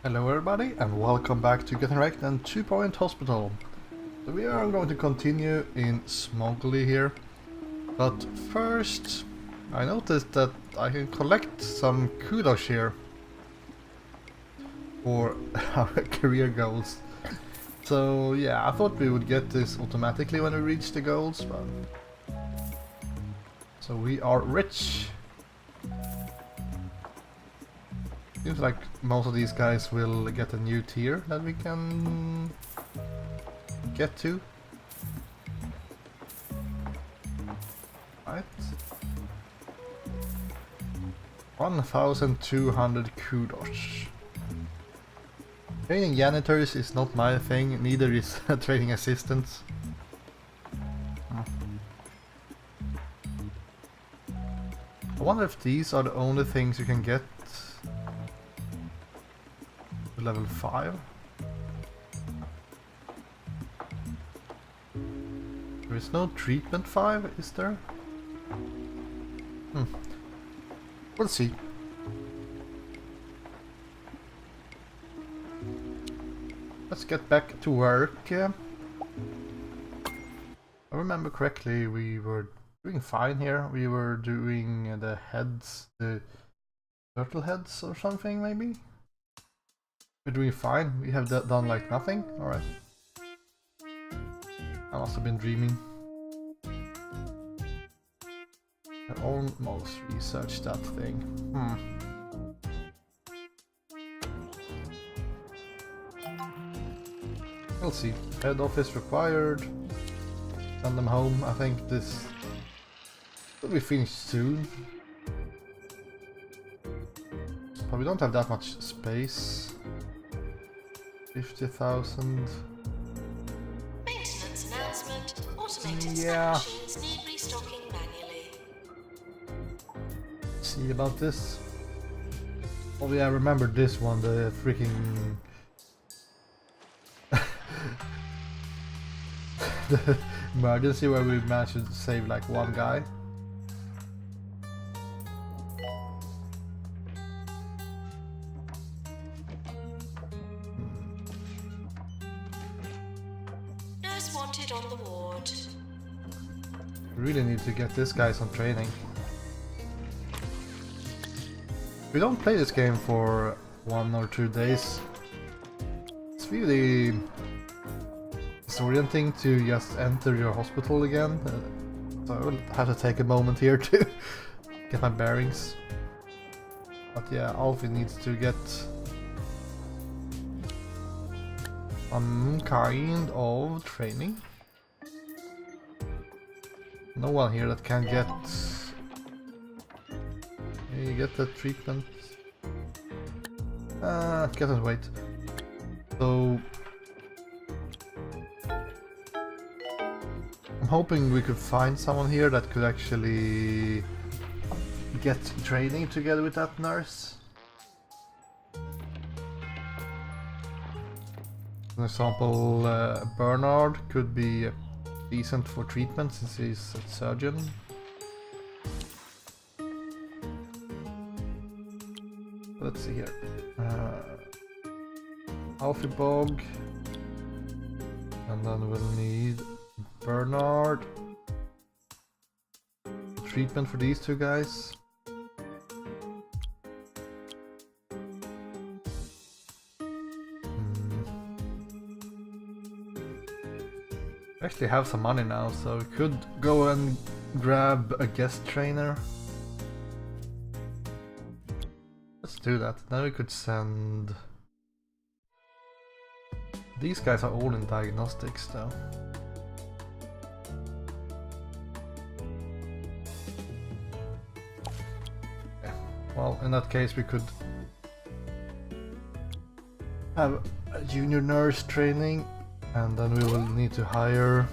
Hello everybody and welcome back to Getting Wrecked and 2 Point Hospital. So we are going to continue in Smogley here, but first I noticed that I can collect some kudos here for our career goals. So yeah, I thought we would get this automatically when we reach the goals, but... So we are rich. Seems like most of these guys will get a new tier that we can get to. Right. 1,200 kudos. Training janitors is not my thing, neither is training assistants. I wonder if these are the only things you can get to level 5. There is no treatment 5, is there? We'll see. Let's get back to work. I remember correctly, we were doing fine here. We were doing the heads, the turtle heads or something maybe? We're doing fine. We have done like nothing. Alright. I must have been dreaming. I almost researched that thing. We'll see. Head office required. Send them home. I think this will be finished soon. But we don't have that much space. 50,000. Maintenance announcement. Automated Yeah. machines need restocking manually. See about this. Oh yeah, I remember this one, the freaking... the emergency where we managed to save like one guy. Nurse wanted on the ward. We really need to get this guy some training. We don't play this game for 1 or 2 days. It's really disorienting to just enter your hospital again. So I will have to take a moment here to get my bearings. But yeah, Alfie needs to get some kind of training. No one here that can get... You get the treatment. Can't wait. So... I'm hoping we could find someone here that could actually get training together with that nurse. For example, Bernard could be decent for treatment since he's a surgeon. Let's see here. Alfie Bog. And then we'll need Bernard. Treatment for these two guys. We actually have some money now, so we could go and grab a guest trainer. Let's do that. Then we could send... These guys are all in diagnostics though. Yeah. Well, in that case we could have a junior nurse training, and then we will need to hire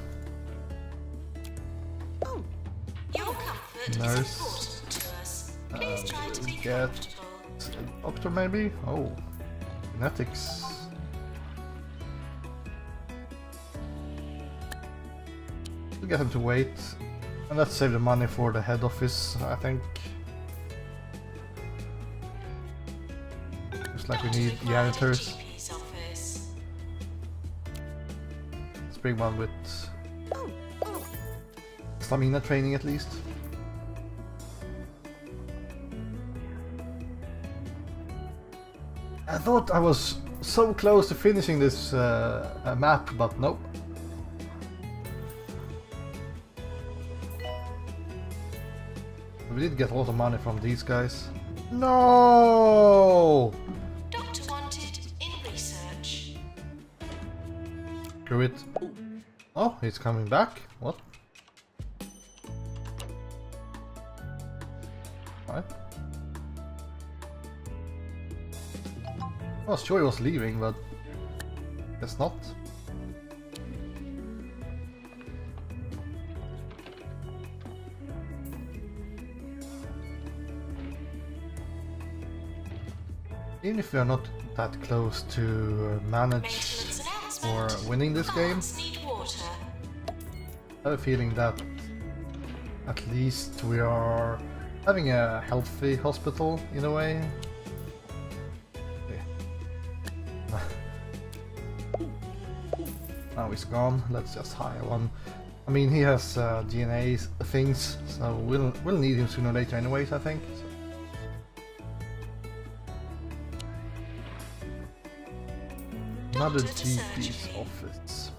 Your comfort nurse. is important to us. Please try to be Get comfortable. a doctor maybe? Oh, genetics. We'll get him to wait, and let's save the money for the head office, I think. Looks like we need janitors. GP's office. Let's bring one with stamina training at least. I thought I was so close to finishing this map, but nope. We did get a lot of money from these guys. No! Doctor wanted in research. Screw it. Oh, he's coming back. What? Right. I was sure he was leaving, but guess not. Even if we are not that close to manage Maintenance or announcement. winning this game, Plants need water. I have a feeling that at least we are having a healthy hospital in a way. Now he's gone. Let's just hire one. I mean, he has DNA things, so we'll need him sooner or later, anyways. I think. So. Another Doctor to GP's surgery. office.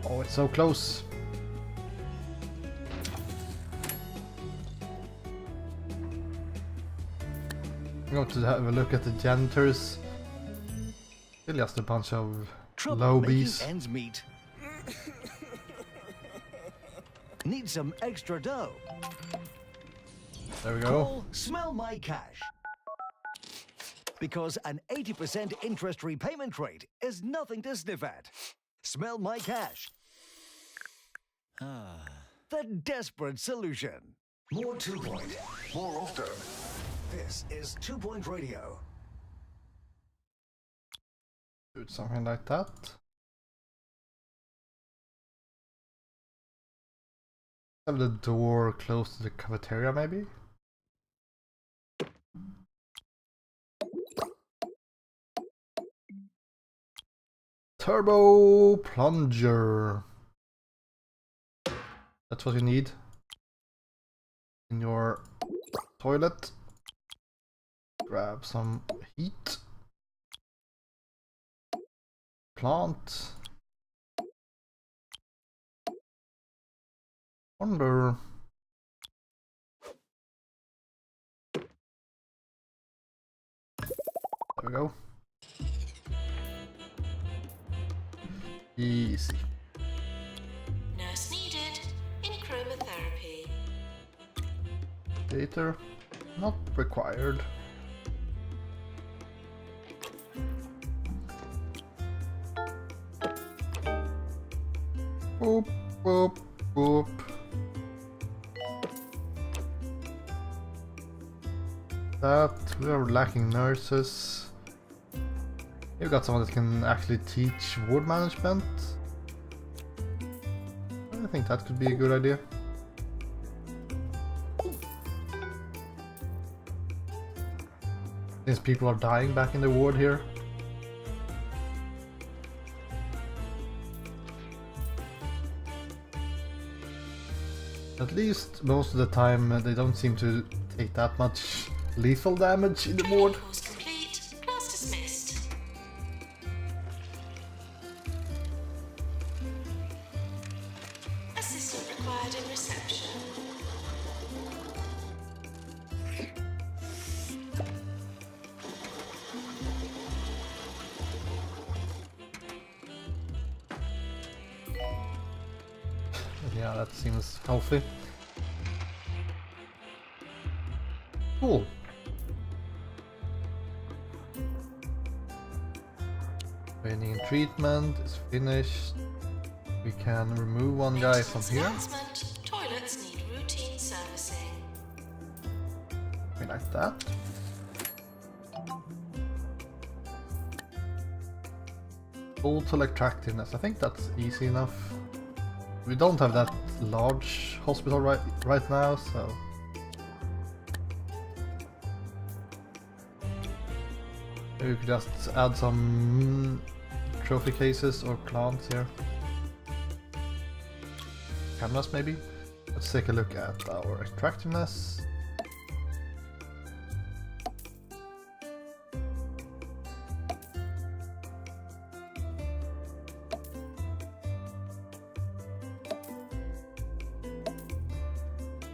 Oh, it's so close. I'm going to have a look at the janitors. Still just a bunch of Trouble making lowbies. ends meet. Need some extra dough? There we go. Call Smell My Cash. Because an 80% interest repayment rate is nothing to sniff at. Smell My Cash. The desperate solution. More 2 Point. More often. This is 2 Point Radio. Do something like that. Have the door close to the cafeteria, maybe? Turbo plunger. That's what you need in your toilet. Grab some heat. Plant. Wonder. There we go. Easy. Nurse needed in chromotherapy. Data not required. Boop, boop, boop. That we are lacking nurses. You've got someone that can actually teach ward management. I think that could be a good idea. Since people are dying back in the ward here. At least most of the time they don't seem to take that much lethal damage in the ward. Course complete. Class dismissed. Assistant required in reception. Yeah, that seems healthy. Cool. Training and treatment is finished. We can remove one guy from here. Announcement. Toilets need routine servicing. We like that. Total attractiveness. I think that's easy enough. we don't have that large hospital right now, so maybe we could just add some trophy cases or plants here. Cameras maybe. Let's take a look at our attractiveness.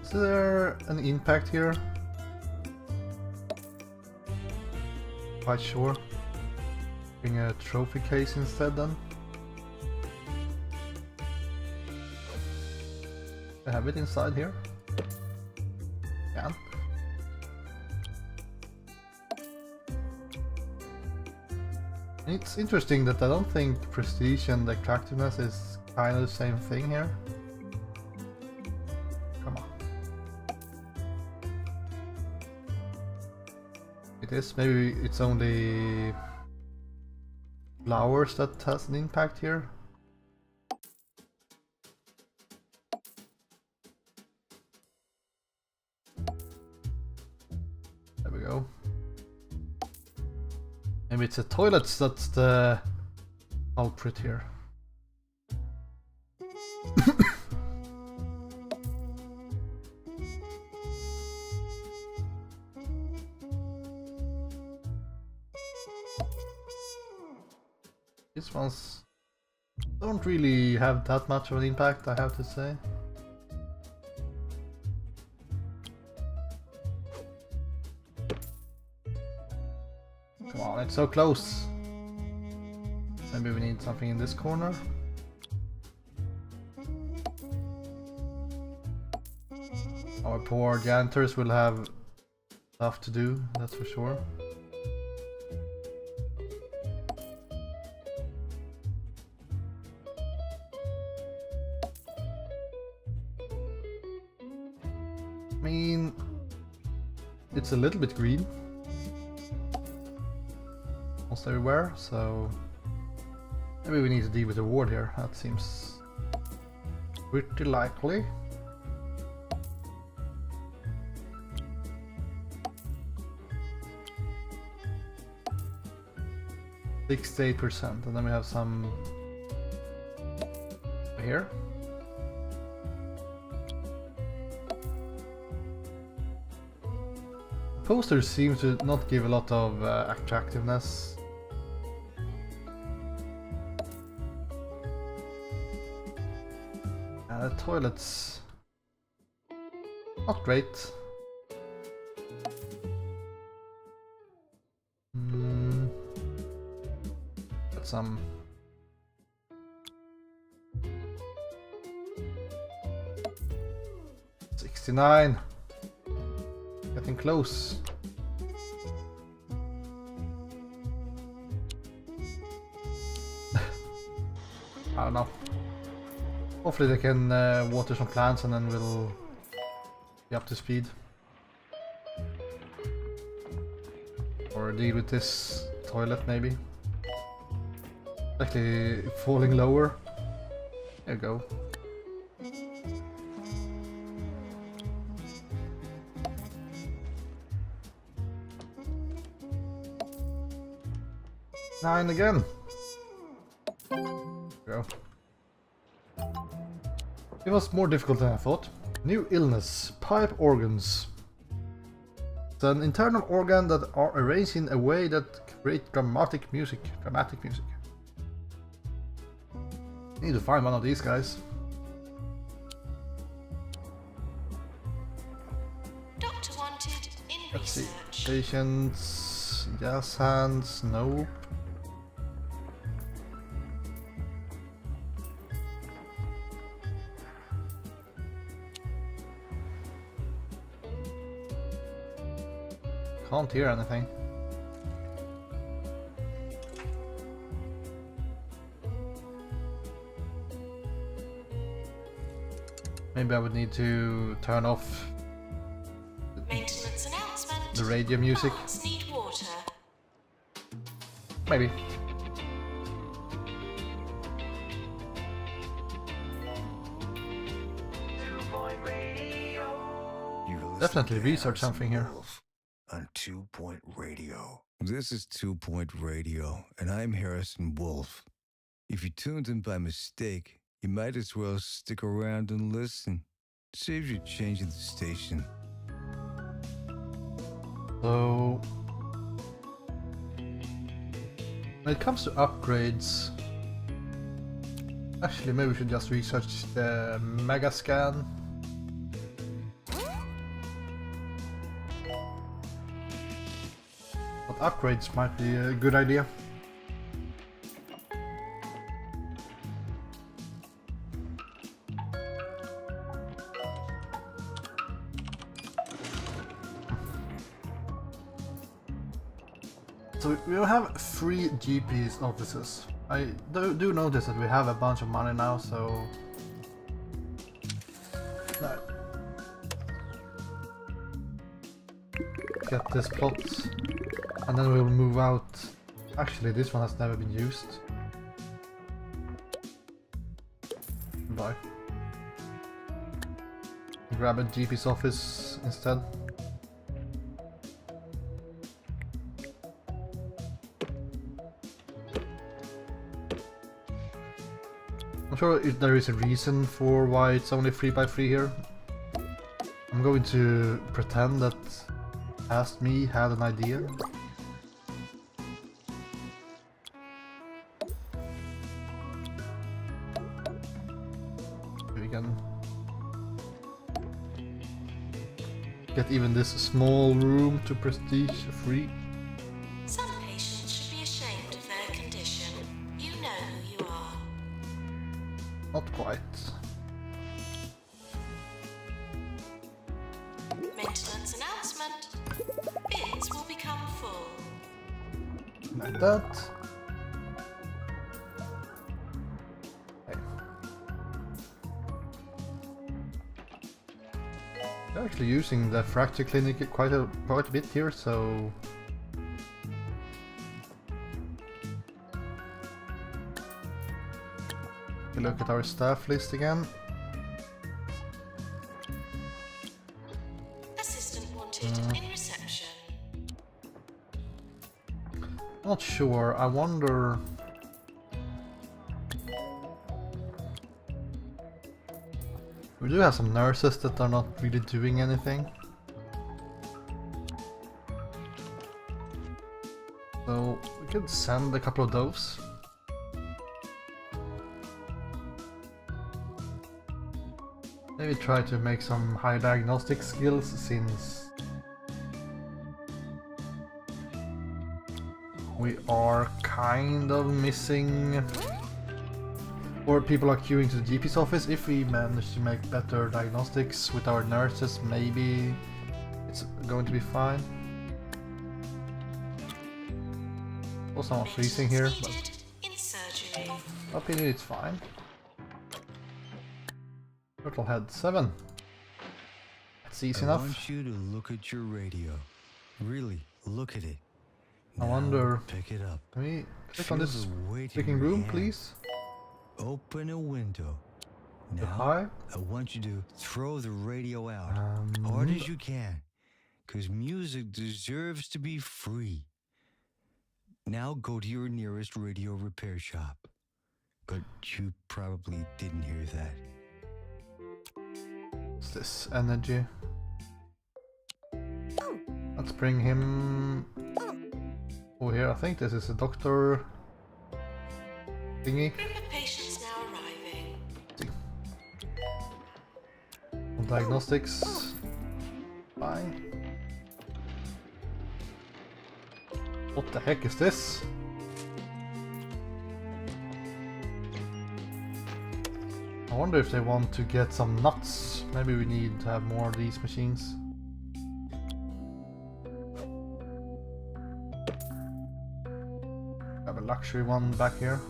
Is there an impact here? Quite sure. Bring a trophy case instead then. I have it inside here. Yeah. It's interesting that I don't think prestige and attractiveness is kind of the same thing here. Come on. It is. Maybe it's only flowers that has an impact here. There we go. Maybe it's the toilets that's the culprit here. These ones don't really have that much of an impact, I have to say. Come on, it's so close. Maybe we need something in this corner. Our poor janitors will have stuff to do, that's for sure. I mean, it's a little bit green almost everywhere, so maybe we need to deal with the ward here. That seems pretty likely. %, and then we have some here. Posters seem to not give a lot of attractiveness. The toilets, not great. Got some. $69. Getting close. I don't know. Hopefully they can water some plants and then we'll be up to speed. Or deal with this toilet maybe. Actually falling lower. There you go. Nine again. Go. It was more difficult than I thought. New illness, pipe organs. It's an internal organ that are arranged in a way that create dramatic music. Need to find one of these guys. Doctor wanted in Let's see. research. Patients, yes hands, no. Can't hear anything. Maybe I would need to turn off Maintenance announcement. the radio music. Plants need water. Maybe. Definitely research something here. On 2-Point Radio. This is 2-Point Radio, and I'm Harrison Wolf. If you tuned in by mistake, you might as well stick around and listen. Save you changing the station. So, when it comes to upgrades, actually maybe we should just research the Mega Scan. But upgrades might be a good idea. So we will have 3 GP's offices. I do notice that we have a bunch of money now, so... No. Get this plot, and then we'll move out. Actually, this one has never been used. Bye. Grab a GP's office instead. I'm sure if there is a reason for why it's only 3x3 here. I'm going to pretend that Ask Me had an idea. We can get even this small room to prestige 3. Some patients should be ashamed of their condition. You know who you are. Not quite. Maintenance announcement. Bins will become full. Like that. Okay. They're actually using the fracture clinic quite a bit here, so... Look at our staff list again. Assistant wanted in reception. Not sure, I wonder... We do have some nurses that are not really doing anything. So we could send a couple of those. Maybe try to make some high diagnostic skills since we are kind of missing, or people are queuing to the GP's office. If we manage to make better diagnostics with our nurses, maybe it's going to be fine. Also, I'm freezing here, but In surgery. my opinion it's fine. Turtle head 7. That's easy enough. I want you to look at your radio. Really, look at it. I Now, wonder... pick it up. Can we click Feel on this the weight in freaking your room, hand. please? Open a window. Now, Hi. I want you to throw the radio out hard as you can, because music deserves to be free. Now go to your nearest radio repair shop. But you probably didn't hear that. What's this? Energy. Let's bring him over here. I think this is a doctor thingy. Group of patients now arriving. Diagnostics. Fine. What the heck is this? I wonder if they want to get some nuts. Maybe we need to have more of these machines. Have a luxury one back here.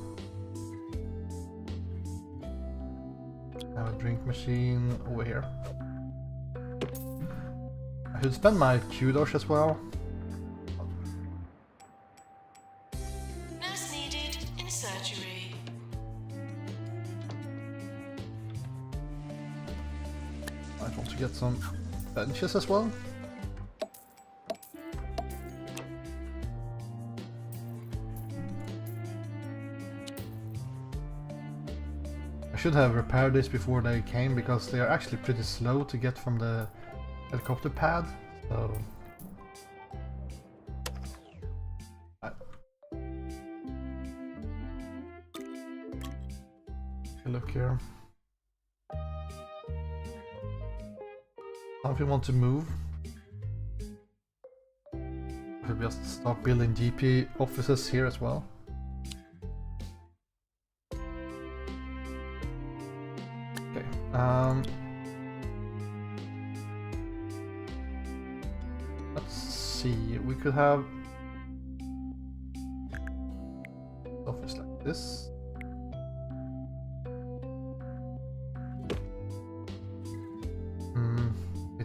Have a drink machine over here. I should spend my kudos as well. Nurse needed in surgery. I want to get some benches as well. I should have repaired this before they came, because they are actually pretty slow to get from the helicopter pad, so... Look here. Now if you want to move, we'll just start building GP offices here as well. Okay. Let's see. We could have office like this.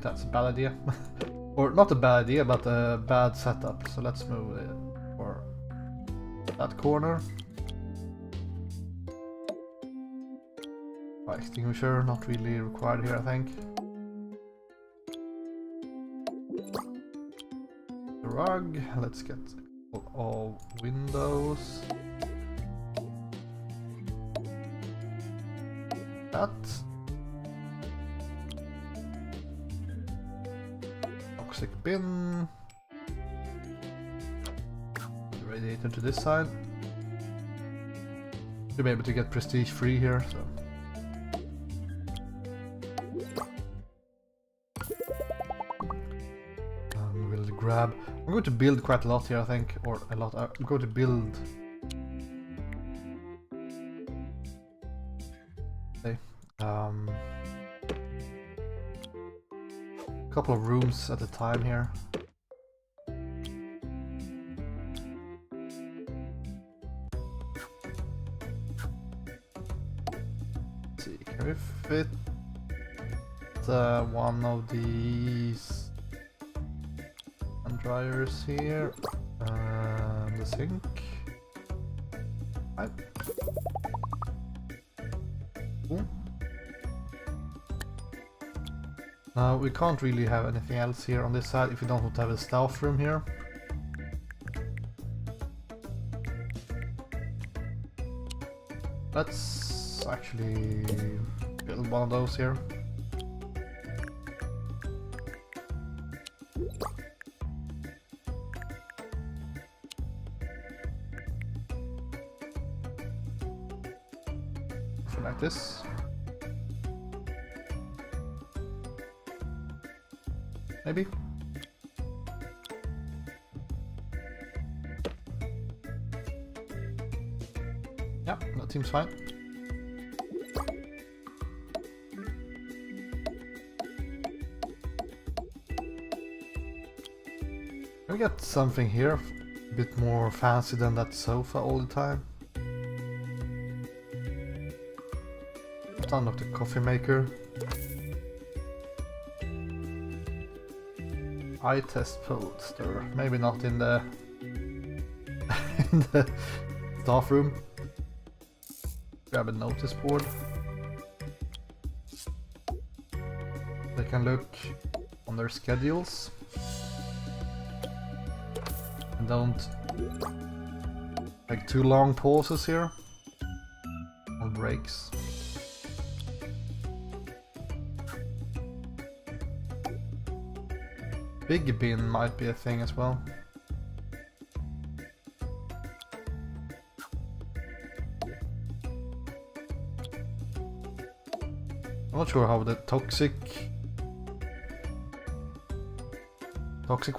That's a bad idea. Or not a bad idea, but a bad setup. So let's move it for that corner. Fire extinguisher, not really required here, I think. The rug, let's get all windows. That. Toxic bin. The radiator to this side. You'll be able to get prestige free here, so. We'll grab. I'm going to build quite a lot here, I think, or a lot. I'm going to build. Okay. Couple of rooms at a time here. Let's see, can we fit one of these hand dryers here? The sink. Right. Cool. Now we can't really have anything else here on this side if we don't want to have a staff room here. Let's actually build one of those here. Something like this. Maybe? Yeah, that seems fine. Can we get something here a bit more fancy than that sofa all the time? Let's unlock the coffee maker. Eye test poster, maybe not in the in the staff room. Grab a notice board. They can look on their schedules and don't take too long pauses here or breaks. Big bin might be a thing as well. I'm not sure how the toxic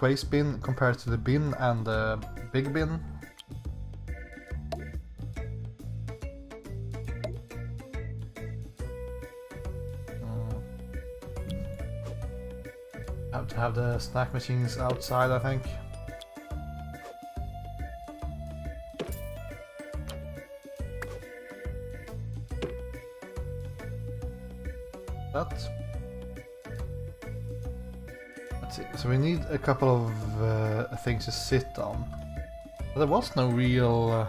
waste bin compares to the bin and the big bin. Have to have the snack machines outside, I think. That. Let's see. So we need a couple of things to sit on. But there was no real.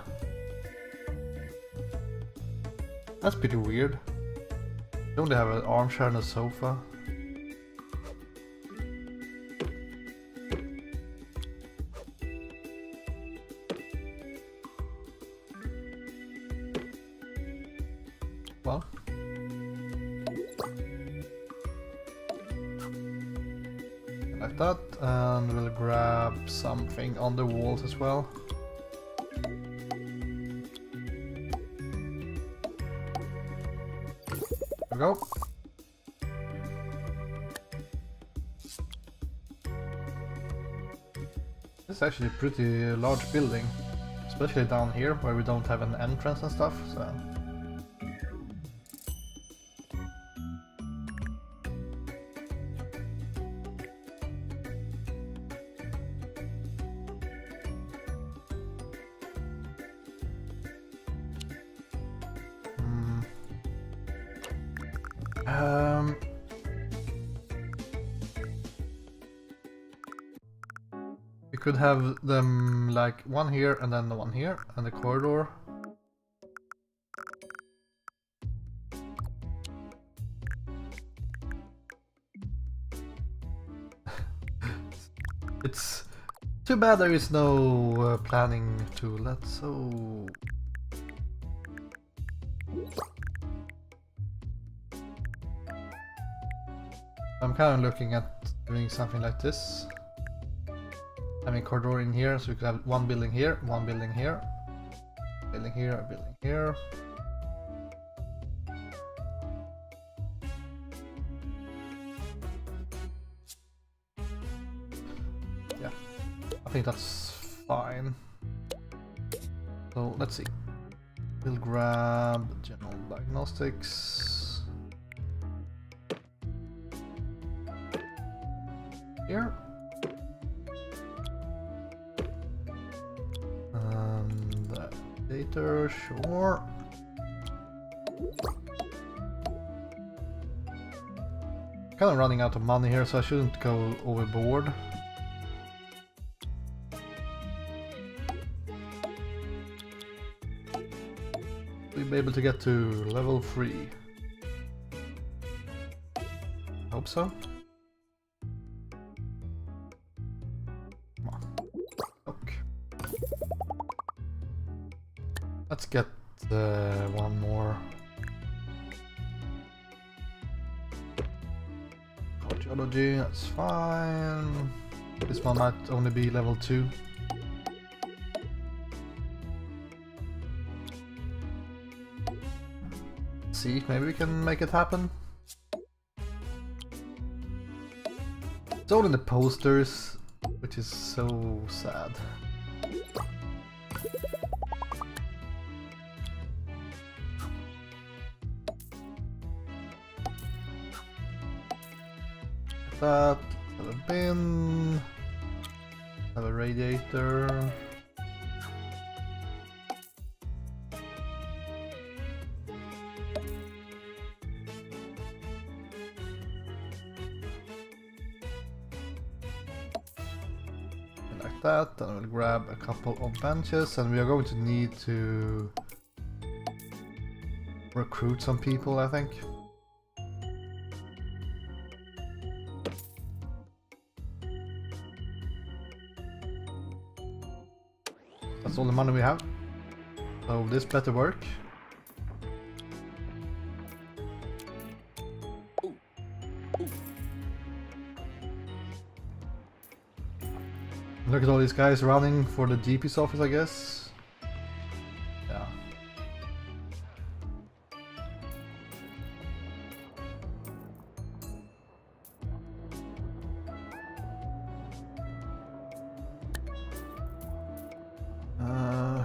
That's pretty weird. We only have an armchair and a sofa. Like that, and we'll grab something on the walls as well. There we go. This is actually a pretty large building, especially down here where we don't have an entrance and stuff, so... We could have them like one here and then the one here, and the corridor. It's too bad there is no planning tool. That's so... I'm kind of looking at doing something like this. Having a corridor in here, so we could have one building here, one building here, building here, a building here. Yeah, I think that's fine. So let's see. We'll grab general diagnostics here. Data, sure. Kind of running out of money here, so I shouldn't go overboard. We'll be able to get to level 3. Hope so. Come on. Okay. Let's get one more. Cardiology, that's fine. This one might only be level 2. Let's see, maybe we can make it happen. It's all in the posters, which is so sad. That, have a bin, have a radiator. Like that, then we'll grab a couple of benches, and we are going to need to recruit some people, I think. That's all the money we have, so this better work. Look at all these guys running for the GP's office, I guess. Yeah.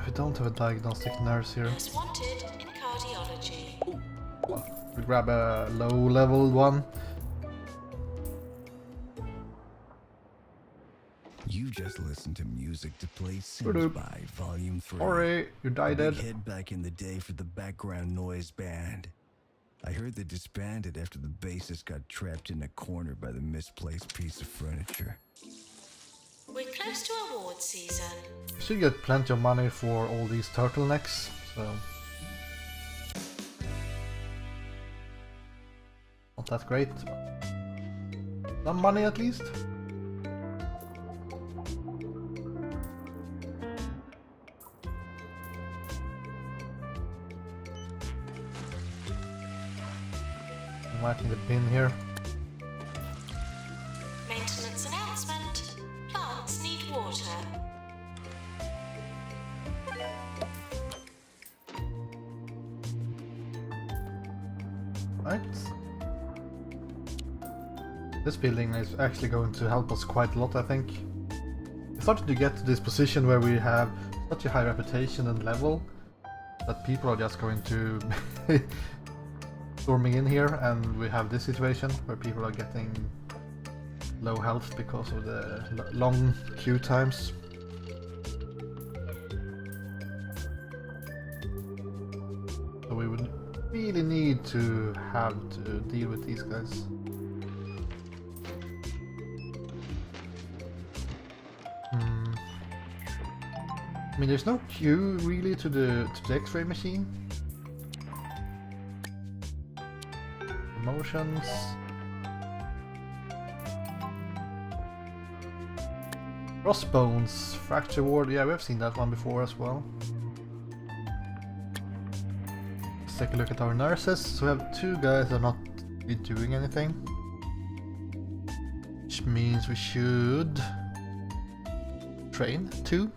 We don't have a diagnostic nurse here. As wanted in cardiology. We grab a low-level one. You just listened to music to play Sims by Volume 3. Sorry, you died dead. Big hit back in the day for the background noise band. I heard they disbanded after the bassist got trapped in a corner by the misplaced piece of furniture. We're close to award season. Should get plenty of money for all these turtlenecks, so... Not that great. Some money at least. Right in the bin here. Maintenance announcement. This building is actually going to help us quite a lot, I think. We're starting to get to this position where we have such a high reputation and level that people are just going to storming in here, and we have this situation where people are getting low health because of the long queue times. So we would really need to have to deal with these guys. I mean, there's no queue really to the X-ray machine. Promotions. Crossbones, fracture ward. Yeah, we've seen that one before as well. Let's take a look at our nurses. So we have 2 guys that are not really doing anything, which means we should train 2.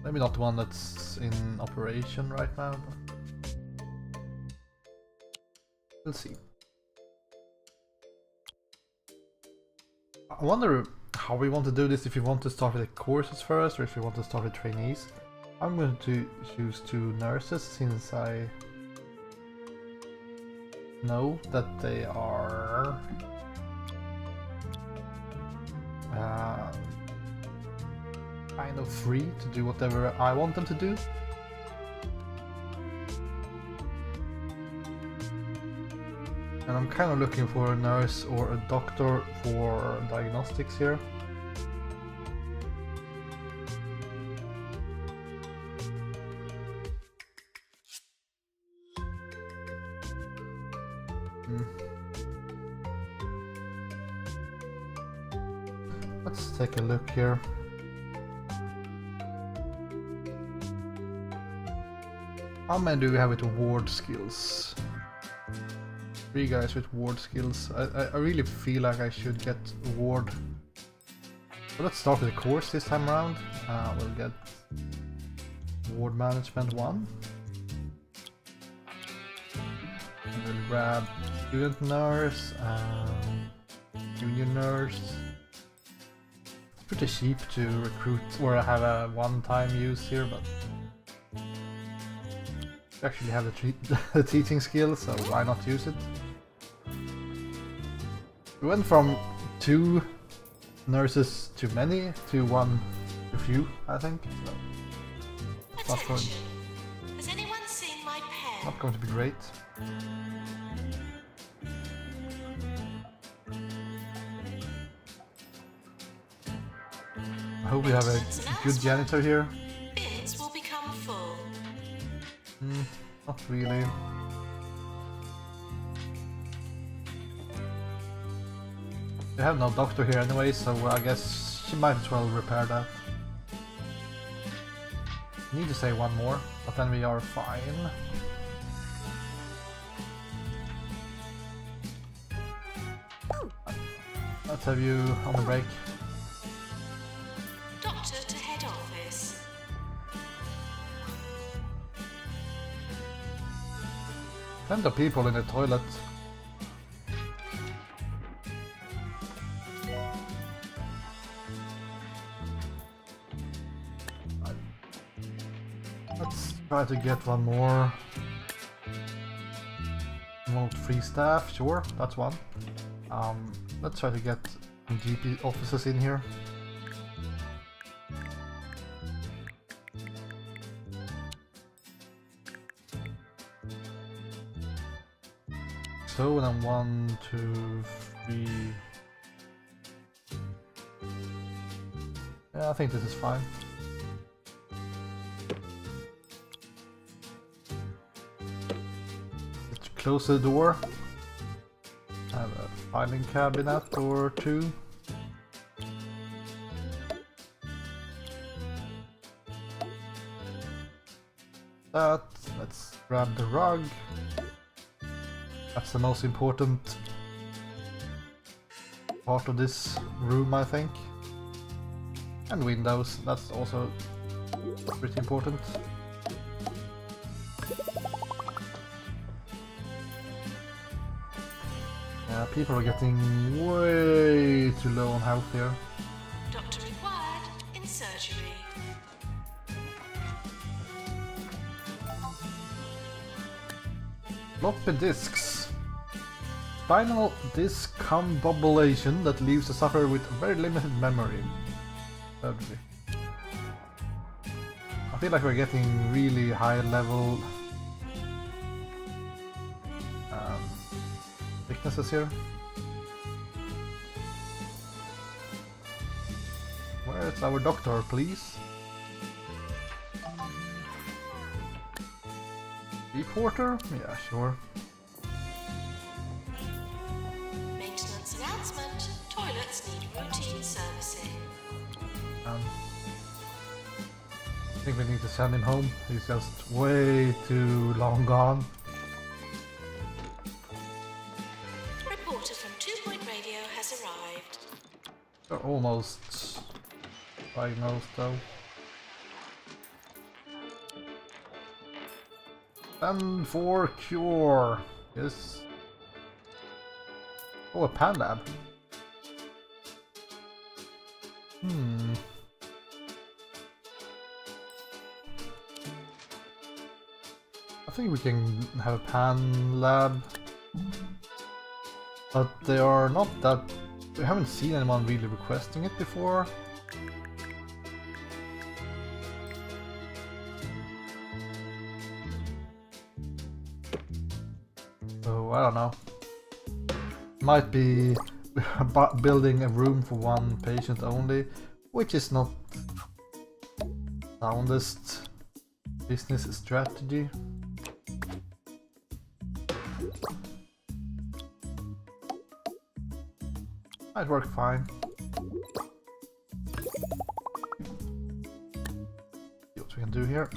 Maybe not the one that's in operation right now, but we'll see. I wonder how we want to do this, if we want to start with the courses first or if we want to start with trainees. I'm going to choose 2 nurses since I know that they are kind of free to do whatever I want them to do. And I'm kind of looking for a nurse or a doctor for diagnostics here. Let's take a look here. How many do we have with ward skills? 3 guys with ward skills. I really feel like I should get a ward. So let's start with the course this time around. We'll get ward management 1. And we'll grab student nurse and junior nurse. It's pretty cheap to recruit, or have a one-time use here, but actually have the teaching skills, so why not use it? We went from 2 nurses too many to 1 too few, I think. So Attention! Has anyone seen my pen? not going to be great. I hope we have a good janitor here. Bins will become full. Not really. We have no doctor here anyway, so I guess she might as well repair that. Need to say 1 more, but then we are fine. Let's have you on the break. Doctor to head office. Plenty of people in the toilet. Let's try to get 1 more. Remote free staff, sure, that's 1. Let's try to get some GP officers in here. So then 1, 2, 3. Yeah, I think this is fine. Let's close the door. Have a filing cabinet or 2. Let's grab the rug. That's the most important part of this room, I think. And windows, that's also pretty important. Yeah, people are getting way too low on health here. Doctor required in surgery. Floppy disks. Spinal disc combobulation that leaves the sufferer with very limited memory. Surgery. I feel like we're getting really high level weaknesses here. Where's our doctor, please? Reporter? Yeah, sure. Maintenance announcement. Toilets need routine servicing. I think we need to send him home. He's just way too long gone. Reporter from 2 Point Radio has arrived. They're almost diagnosed though. And for cure. Yes. Oh, a pan lab. I think we can have a pan lab. But they are not that... We haven't seen anyone really requesting it before. So, I don't know. Might be building a room for one patient only, which is not soundest business strategy. Might work fine. See what we can do here.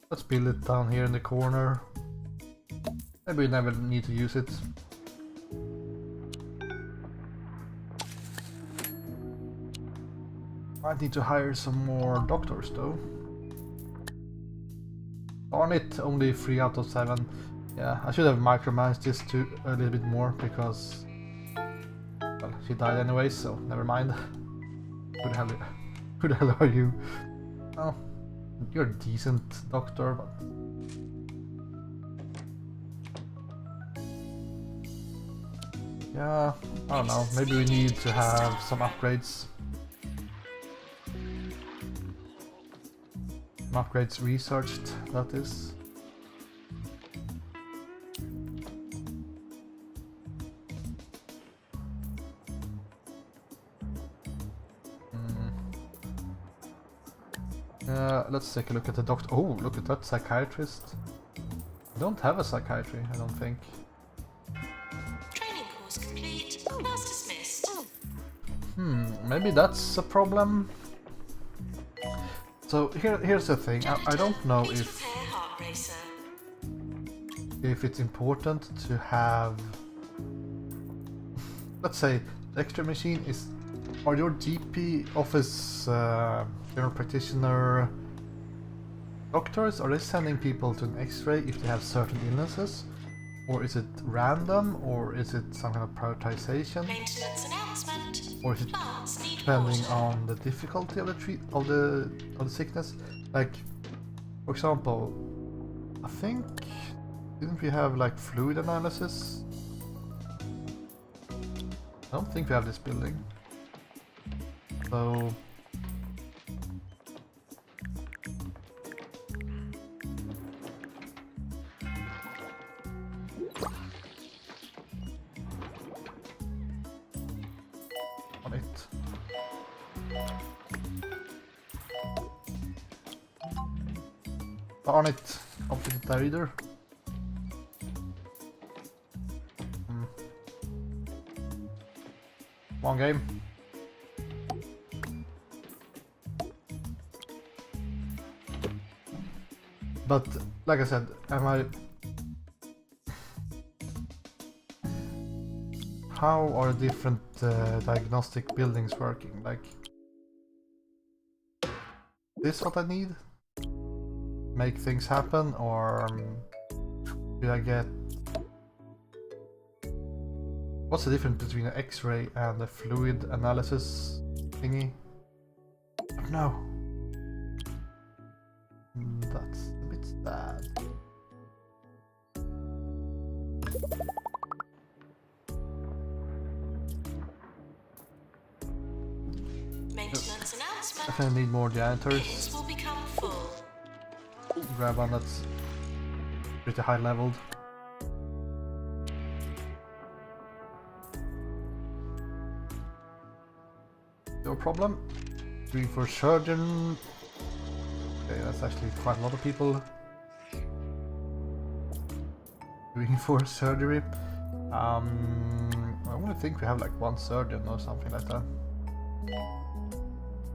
Let's build it down here in the corner. Maybe we never need to use it. Might need to hire some more doctors though. Darn it, only 3 out of 7. Yeah, I should have micromanaged this too a little bit more because... Well, she died anyway, so never mind. Who the hell are you? Oh, you're a decent doctor, but... Yeah, I don't know, maybe we need to have some upgrades. Some upgrades researched, that is. Let's take a look at the doctor. Oh, look at that psychiatrist. I don't have a psychiatry, I don't think. Training course complete. Class dismissed. Maybe that's a problem. So here's the thing. I don't know Please if prepare heart racer. it's important to have. Let's say the X-ray machine is. Are your GP office general practitioner doctors? Are they sending people to an X-ray if they have certain illnesses, or is it random, or is it some kind of prioritization, Maintenance announcement. or is it Plants need depending water. on the difficulty of the sickness? Like, for example, I think didn't we have like fluid analysis? I don't think we have this building. So on it. On it. Complete that either. One game. But like I said, how are different diagnostic buildings working? Like, this what I need? make things happen, or do I get... What's the difference between an X-ray and a fluid analysis thingy? I don't know. That's a bit sad. Maintenance announcement. Definitely need more Bins janitors. will become full. Grab one that's pretty high leveled. No problem. Doing for surgeon. Okay, that's actually quite a lot of people doing for surgery. I want to think we have like one surgeon or something like that.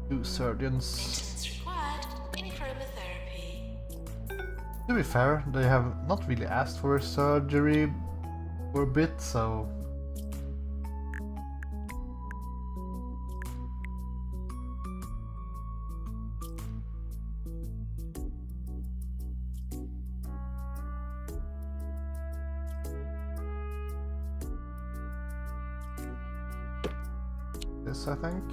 2 surgeons. Maintenance required in chromotherapy. To be fair, they have not really asked for a surgery for a bit, so... This, I think.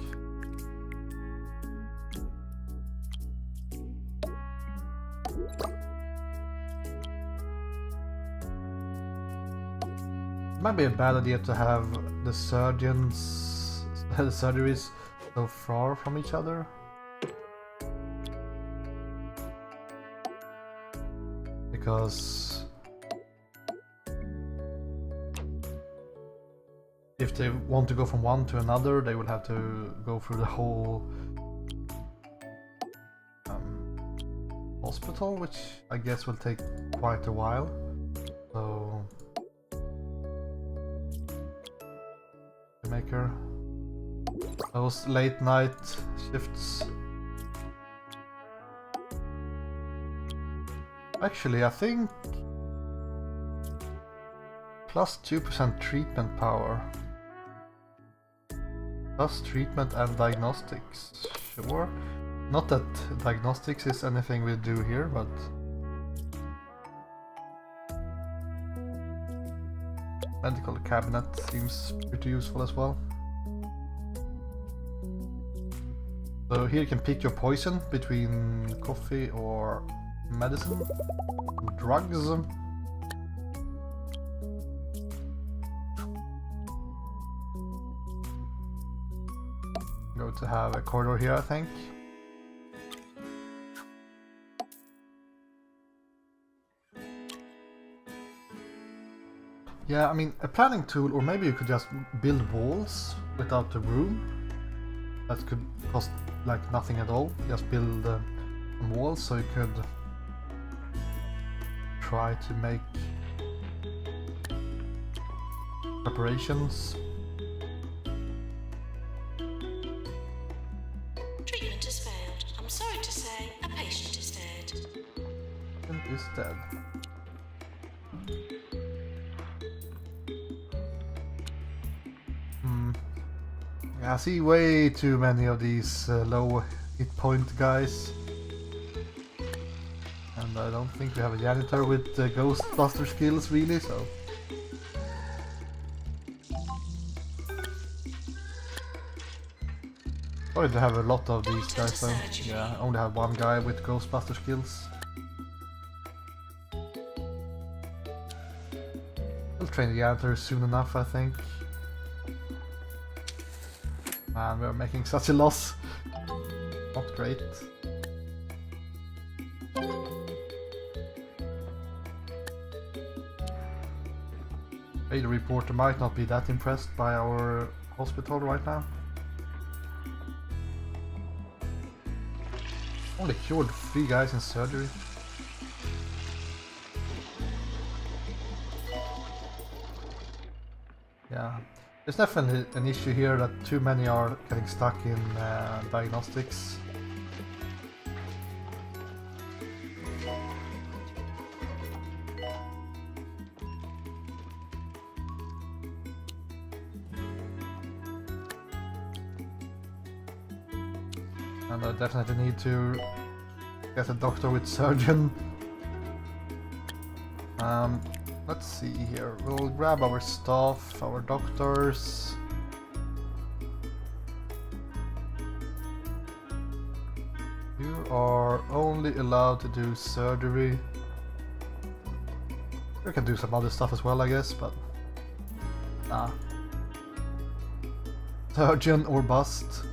Might be a bad idea to have the surgeons, the surgeries so far from each other. Because if they want to go from one to another, they will have to go through the whole hospital, which I guess will take quite a while. So to make her those late night shifts. Actually, I think plus 2% treatment power. Plus treatment and diagnostics. Sure. Not that diagnostics is anything we do here, but... Medical cabinet seems pretty useful as well. So here you can pick your poison between coffee or medicine, drugs. Going to have a corridor here, I think. Yeah, I mean, a planning tool, or maybe you could just build walls without the room. That could cost like nothing at all. Just build some walls so you could try to make preparations. Treatment has failed. I'm sorry to say, a patient is dead. And is dead. Yeah, I see way too many of these low hit point guys. And I don't think we have a janitor with Ghostbuster skills really, so... Probably to have a lot of these guys though. Yeah, I only have one guy with Ghostbuster skills. We'll train the janitor soon enough, I think. Man, we're making such a loss. Not great. Hey, the reporter might not be that impressed by our hospital right now. Only cured 3 guys in surgery. Yeah. There's definitely an issue here that too many are getting stuck in diagnostics. And I definitely need to Get a doctor with surgeon. Let's see here. We'll grab our staff, our doctors. You are only allowed to do surgery. You can do some other stuff as well, I guess, but nah. Surgeon or bust.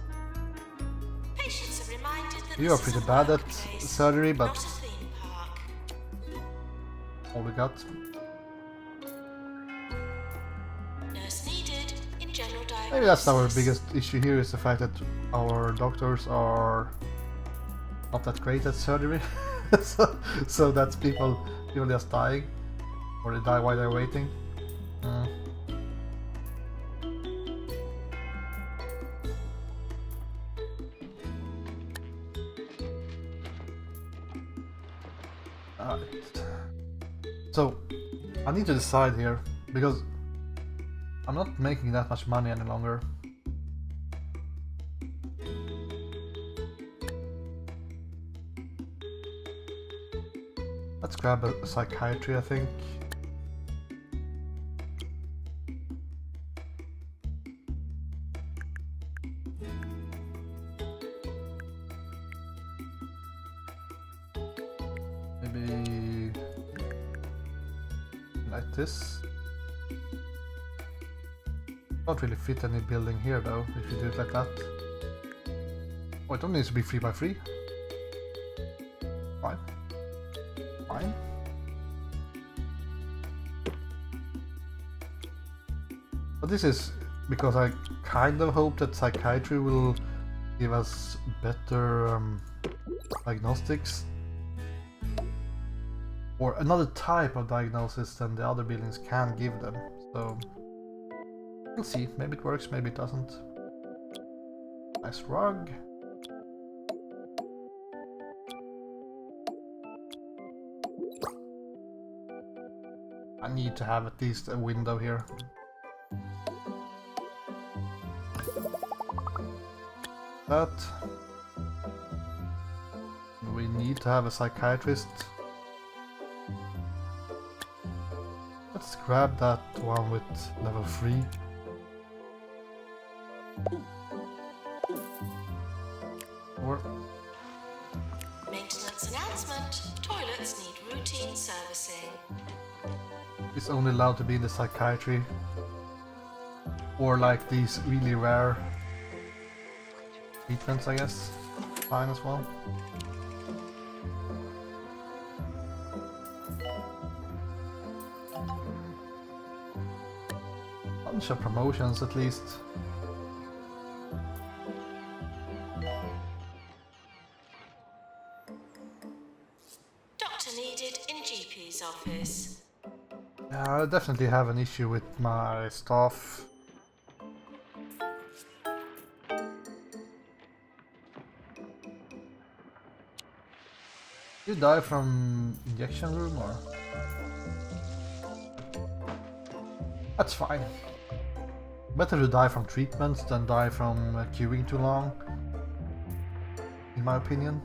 Patients are reminded that You this are is pretty a bad at workplace, surgery, but not a theme park. all we got. Nurse needed in general diagnosis. Maybe that's our biggest issue here, is the fact that our doctors are not that great at surgery. so that's people just dying, or they die while they're waiting. Alright. So I need to decide here, because I'm not making that much money any longer. Let's grab a psychiatry, I think. Maybe like this. Don't really fit any building here though, if you do it like that. Oh, it don't need to be 3x3. Fine. Fine. But this is because I kind of hope that psychiatry will give us better diagnostics. Or another type of diagnosis than the other buildings can give them. So we'll see. Maybe it works, maybe it doesn't. Nice rug. I need to have at least a window here. That. We need to have a psychiatrist. Let's grab that one with level 3. Or Maintenance announcement. Toilets need routine servicing. it's only allowed to be in the psychiatry. Or like these really rare treatments, I guess. Fine as well. Bunch of promotions at least. Doctor needed in GP's office. Yeah, I definitely have an issue with my staff. You die from injection room or? That's fine. Better to die from treatments than die from queuing too long, in my opinion.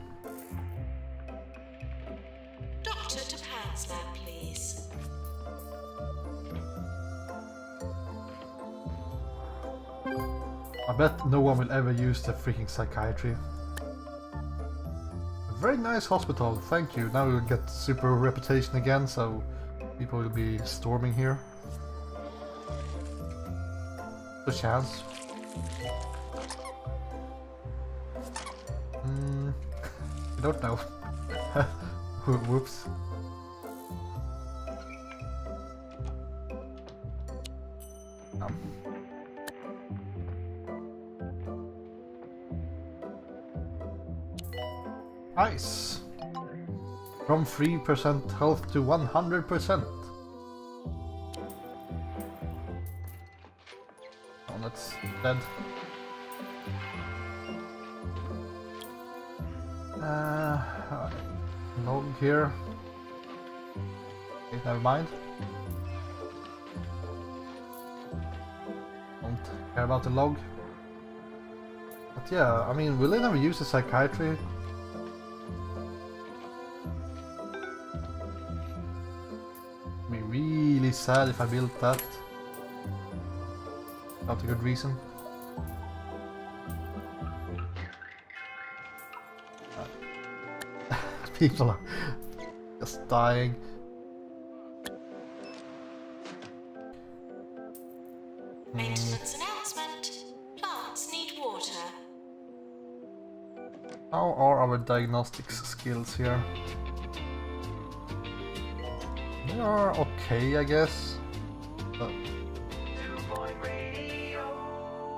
Doctor to Pan's lab, please. I bet no one will ever use the freaking psychiatry. Very nice hospital, thank you. Now we'll get super reputation again, so people will be storming here. A chance. I don't know. Whoops. Nice. From 3% health to 100%. Oh, that's dead. Log here. Okay, never mind. Don't care about the log. But yeah, I mean, will they never use the psychiatry? be sad if I built that. Not a good reason. People are just dying. Maintenance announcement. Plants need water. How are our diagnostics skills here? They are okay, I guess. But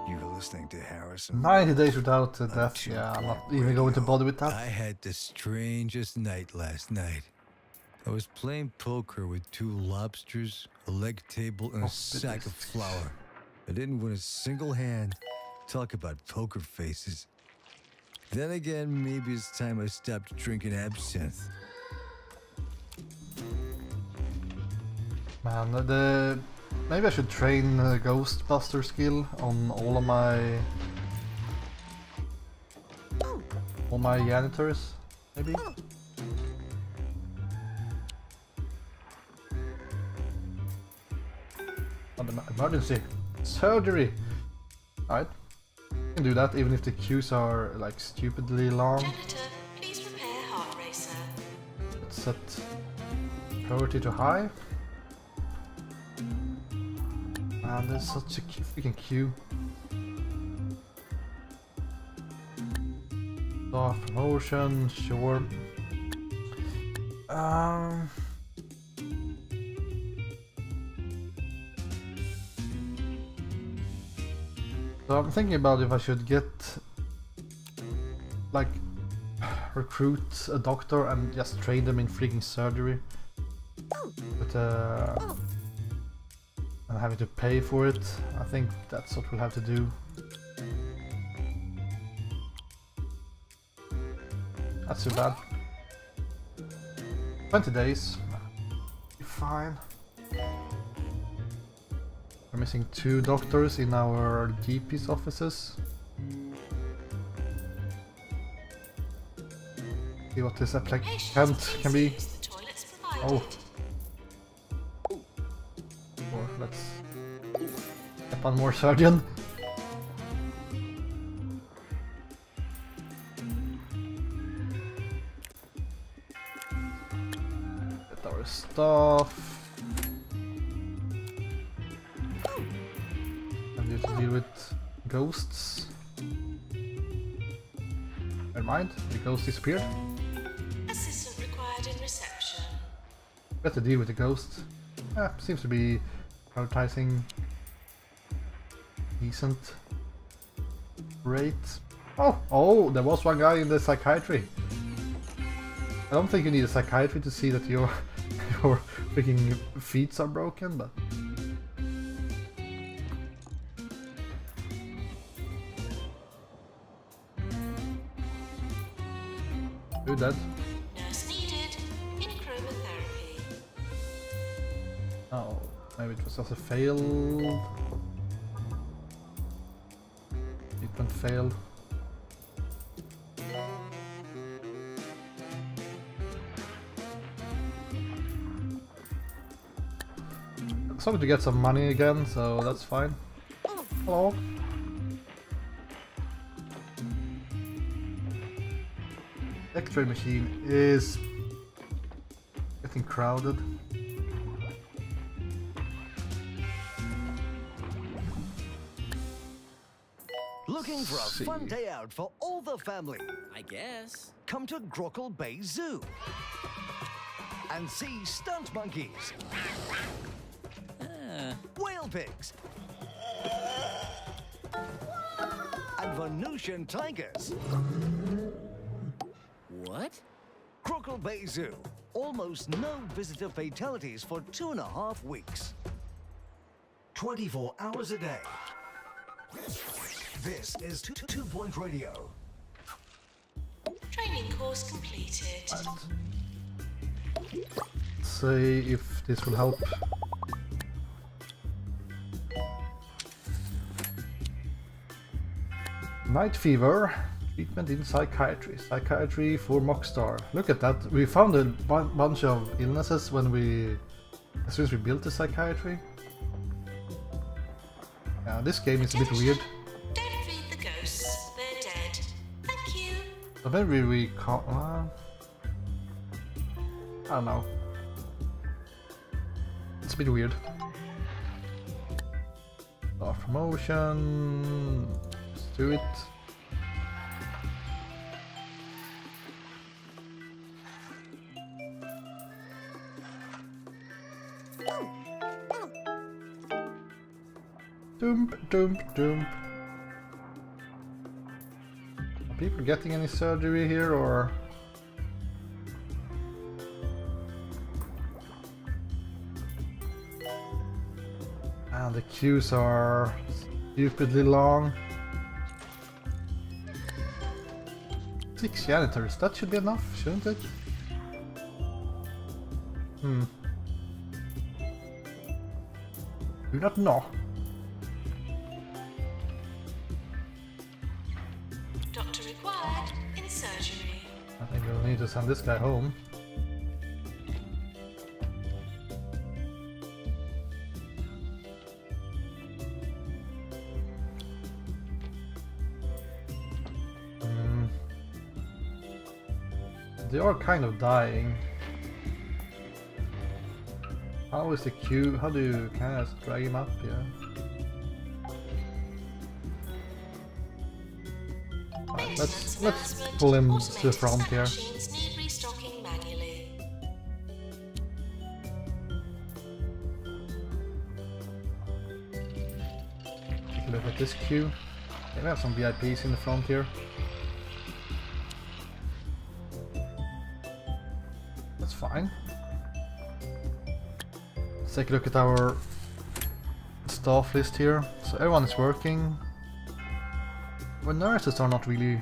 You're listening to Harrison. 90 days without death, yeah, I'm not even going to bother with that. I had the strangest night last night. I was playing poker with 2 lobsters, a leg table, and a sack of flour. I didn't win a single hand. Talk about poker faces. Then again, maybe it's time I stopped drinking absinthe. Man, maybe I should train the Ghostbuster skill on all of my janitors, maybe. Emergency surgery. Alright, can do that even if the queues are like stupidly long. Janitor, please repair heart racer. Let's set priority to high. Man, there's such a freaking queue. Staff promotion, sure. So I'm thinking about if I should get, like, recruit a doctor and just train them in freaking surgery. But and having to pay for it, I think that's what we'll have to do. That's too bad. 20 days. Fine. We're missing 2 doctors in our GP's offices. See what this applicant can be. Oh. Or let's get one more surgeon. Get our stuff. To deal with ghosts. Never mind, the ghost disappeared. Assistant required in reception. Better deal with the ghost. Seems to be prioritizing decent rate. Oh, there was one guy in the psychiatry. I don't think you need a psychiatry to see that your freaking feet are broken, but. Who dead? Nurse needed in chromotherapy. Oh, maybe it was just a failed. Treatment failed. Started to get some money again, so that's fine. Hello. X-ray machine is getting crowded. Looking for a fun day out for all the family? I guess. Come to Grockle Bay Zoo and see stunt monkeys, whale pigs, and Venusian tigers. What? Grockle Bay Zoo. Almost no visitor fatalities for 2.5 weeks. 24 hours a day. This is 2 Point Radio. Training course completed. Let's see if this will help. Night fever. Treatment in psychiatry. Psychiatry for Mockstar. Look at that. We found a bunch of illnesses when we As soon as we built the psychiatry. Yeah, this game is a bit weird. Don't feed the ghosts. They're dead. Thank you. So maybe we can't. I don't know. It's a bit weird. Start promotion. Let's do it. Dump, dump, dump. Are people getting any surgery here or? And the queues are stupidly long. 6 janitors, that should be enough, shouldn't it? Do not know. Doctor required in surgery. I think we'll need to send this guy home. They are kind of dying. How is the queue? How do you can I just drag him up? Yeah. Alright, let's pull him to the front here. Machines need restocking manually. Take a look at this queue. Yeah, we have some VIPs in the front here. That's fine. Let's take a look at our staff list here. So everyone is working. Well, nurses are not really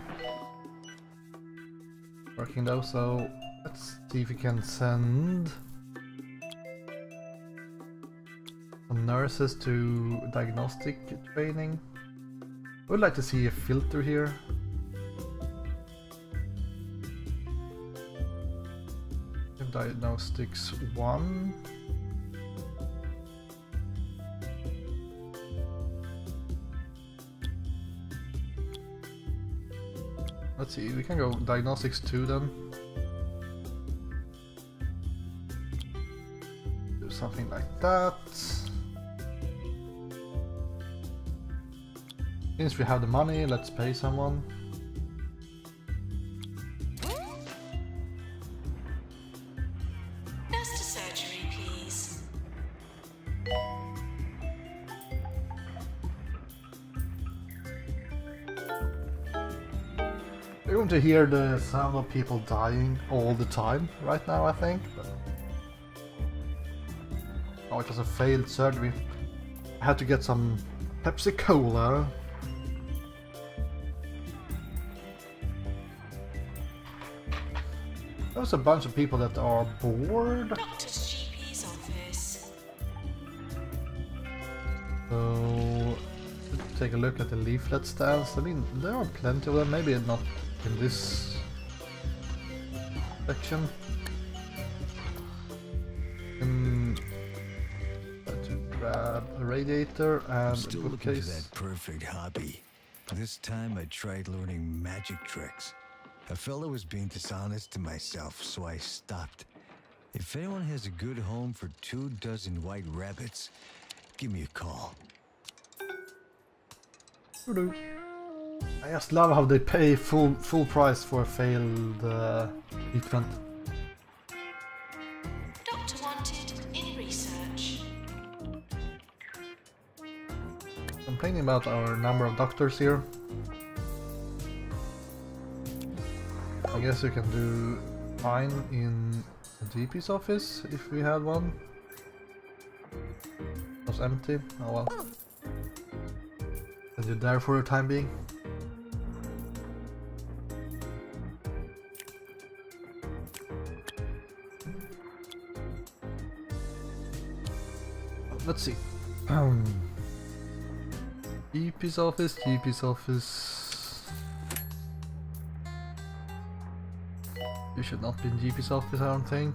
working though, so let's see if we can send some nurses to diagnostic training. I would like to see a filter here. Diagnostics 1. Let's see, we can go diagnostics 2 then. Do something like that. Since we have the money, let's pay someone. Nurse to surgery, please. You're going to hear the sound of people dying all the time right now, I think. But oh, it was a failed surgery. I had to get some Pepsi Cola. There's a bunch of people that are bored. Doctor's GP's office. So let's take a look at the leaflet stands. I mean, there are plenty of them. Maybe not in this section. To grab a radiator and Still a looking for bookcase. that perfect hobby. This time I tried learning magic tricks. A fellow was being dishonest to myself, so I stopped. If anyone has a good home for 24 white rabbits, give me a call. Doo-doo. I just love how they pay full price for a failed treatment. Doctor wanted in research. Complaining about our number of doctors here. I guess we can do fine in the GP's office if we had one. It was empty. Oh well. And you're there for the time being. Let's see. GP's office, GP's office. You should not be in GP's office, I don't think.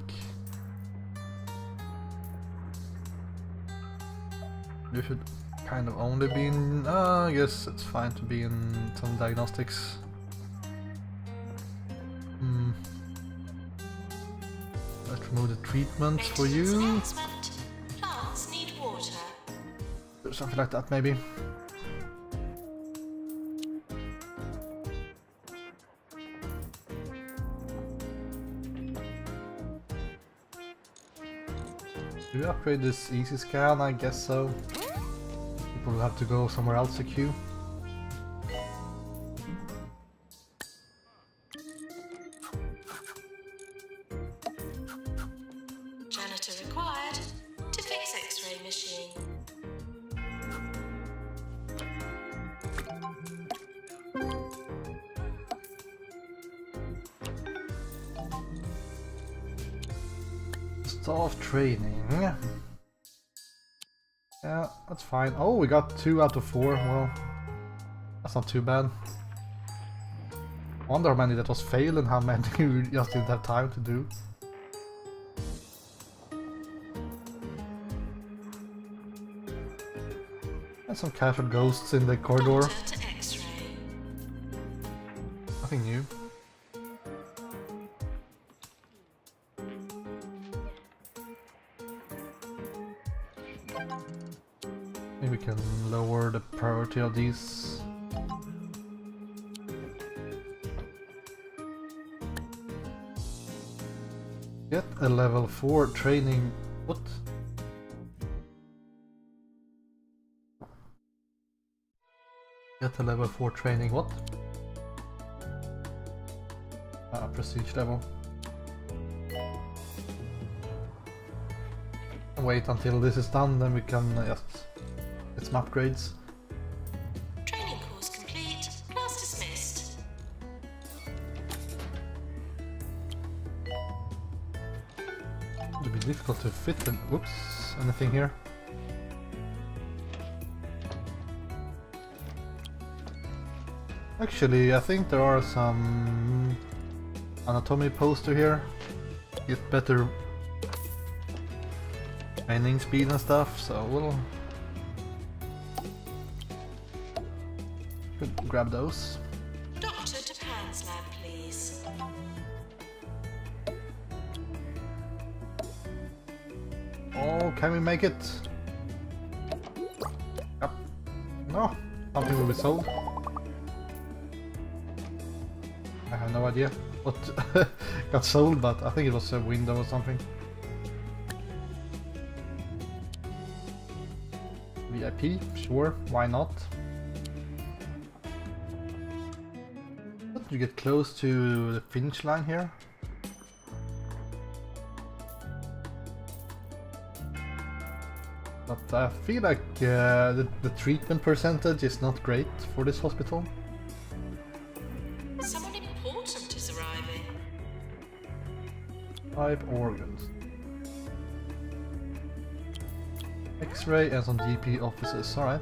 You should kind of only be in... I guess it's fine to be in some diagnostics. Let's remove the treatments for Maintenance you. announcement. Plants need water. Or something like that, maybe. Do we upgrade this easy scan? I guess so. People will have to go somewhere else to queue. Janitor required to fix X-ray machine. Staff training. Yeah, that's fine. Oh, we got 2 out of 4. Well, that's not too bad. I wonder how many that was failed and how many we just didn't have time to do. And some casual ghosts in the corridor. Doctor to X-ray. Nothing new. Maybe we can lower the priority of these. Get a level 4 training. What? Get a level 4 training. What? Prestige level. Wait until this is done, then we can just get some upgrades. Training course complete. Class dismissed. It'll be difficult to fit them. Whoops, anything here? Actually, I think there are some anatomy poster here. Get better training speed and stuff, so we'll grab those. Doctor to Pan's lab, please. Oh, can we make it? Yep. No, something will be sold. I have no idea what got sold, but I think it was a window or something. VIP, sure, why not? But you get close to the finish line here. But I feel like the treatment percentage is not great for this hospital. Someone important is arriving. 5 organs. X-ray and some GP offices, alright.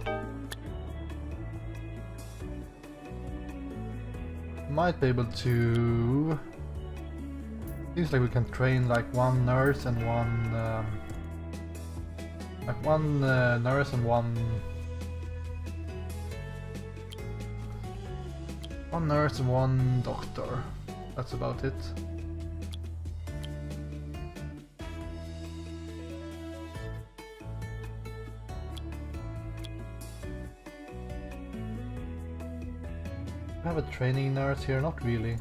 Might be able to... Seems like we can train like one nurse and one... nurse and one nurse and one doctor. That's about it. I have a training nurse here, not really.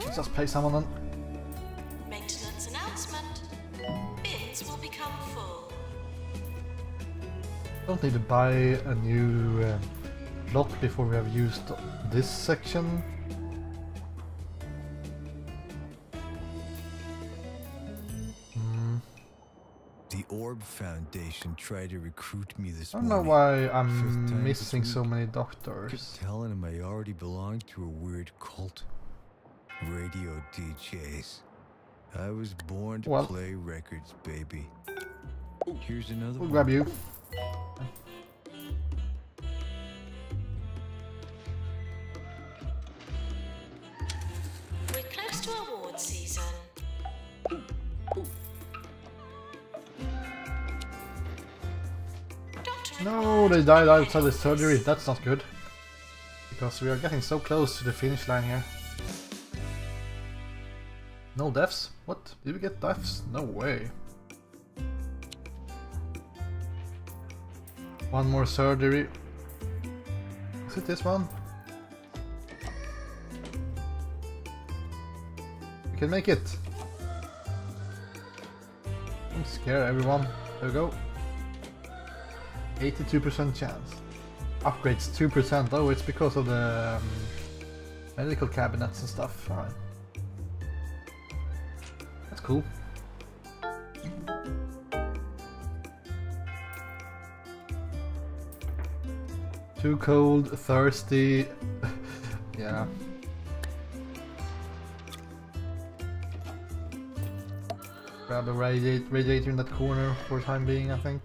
Let's just pay someone on. Maintenance announcement. Bins will become full. Don't need to buy a new plot before we have used this section. The Orb Foundation tried to recruit me this I don't know morning. why Fifth I'm time missing this so week. many Kept doctors. telling him I already belonged to a weird cult. Radio DJs. I was born to Well. play records, baby. Here's another We'll one. grab you. We're close to award season. No, they died outside the surgery. That's not good. Because we are getting so close to the finish line here. No deaths? What? Did we get deaths? No way. One more surgery. Is it this one? We can make it. Don't scare everyone. There we go. 82% chance. Upgrades 2%. Oh, it's because of the medical cabinets and stuff. Alright. That's cool. Too cold, thirsty. Yeah. Grab a radiator in that corner for the time being, I think.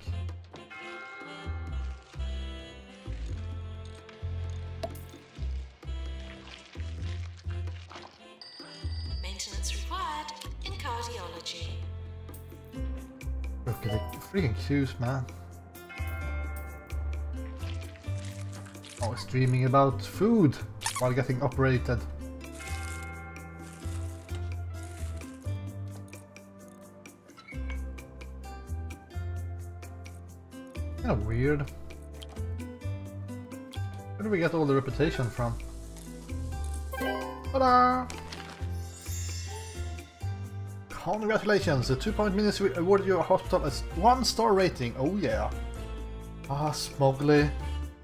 Maintenance required in cardiology. Look at the freaking queues, man. Oh, it's dreaming about food while getting operated. Kinda weird. Where do we get all the reputation from? Ta-da! Congratulations! The 2-point ministry awarded your hospital a 1-star rating. Oh yeah. Ah, Smogley.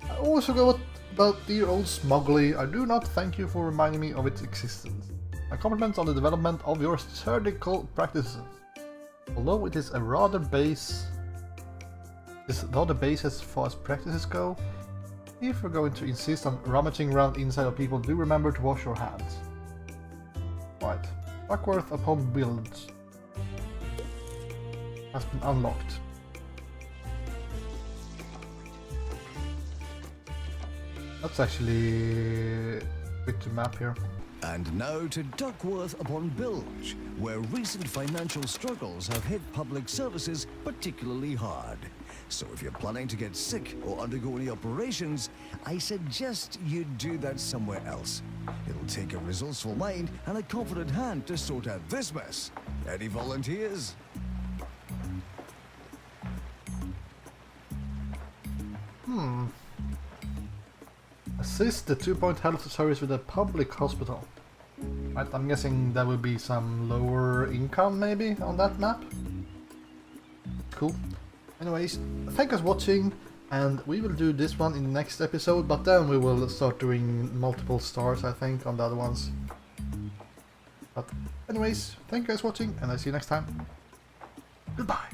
I always forgot about dear old Smogley. I do not thank you for reminding me of its existence. My compliments on the development of your surgical practices. Although it is a rather base... Is rather base as far as practices go. If you're going to insist on rummaging around inside of people, do remember to wash your hands. Right. Duckworth upon builds has been unlocked. That's actually quick to map here. And now to Duckworth upon Bilge, where recent financial struggles have hit public services particularly hard. So if you're planning to get sick or undergo any operations, I suggest you do that somewhere else. It'll take a resourceful mind and a confident hand to sort out this mess. Any volunteers? Assist the 2-point health service with a public hospital. Right, I'm guessing there will be some lower income maybe on that map. Cool. Anyways, thank you for watching, and we will do this one in the next episode, but then we will start doing multiple stars, I think, on the other ones. But anyways, thank you guys for watching, and I see you next time. Goodbye!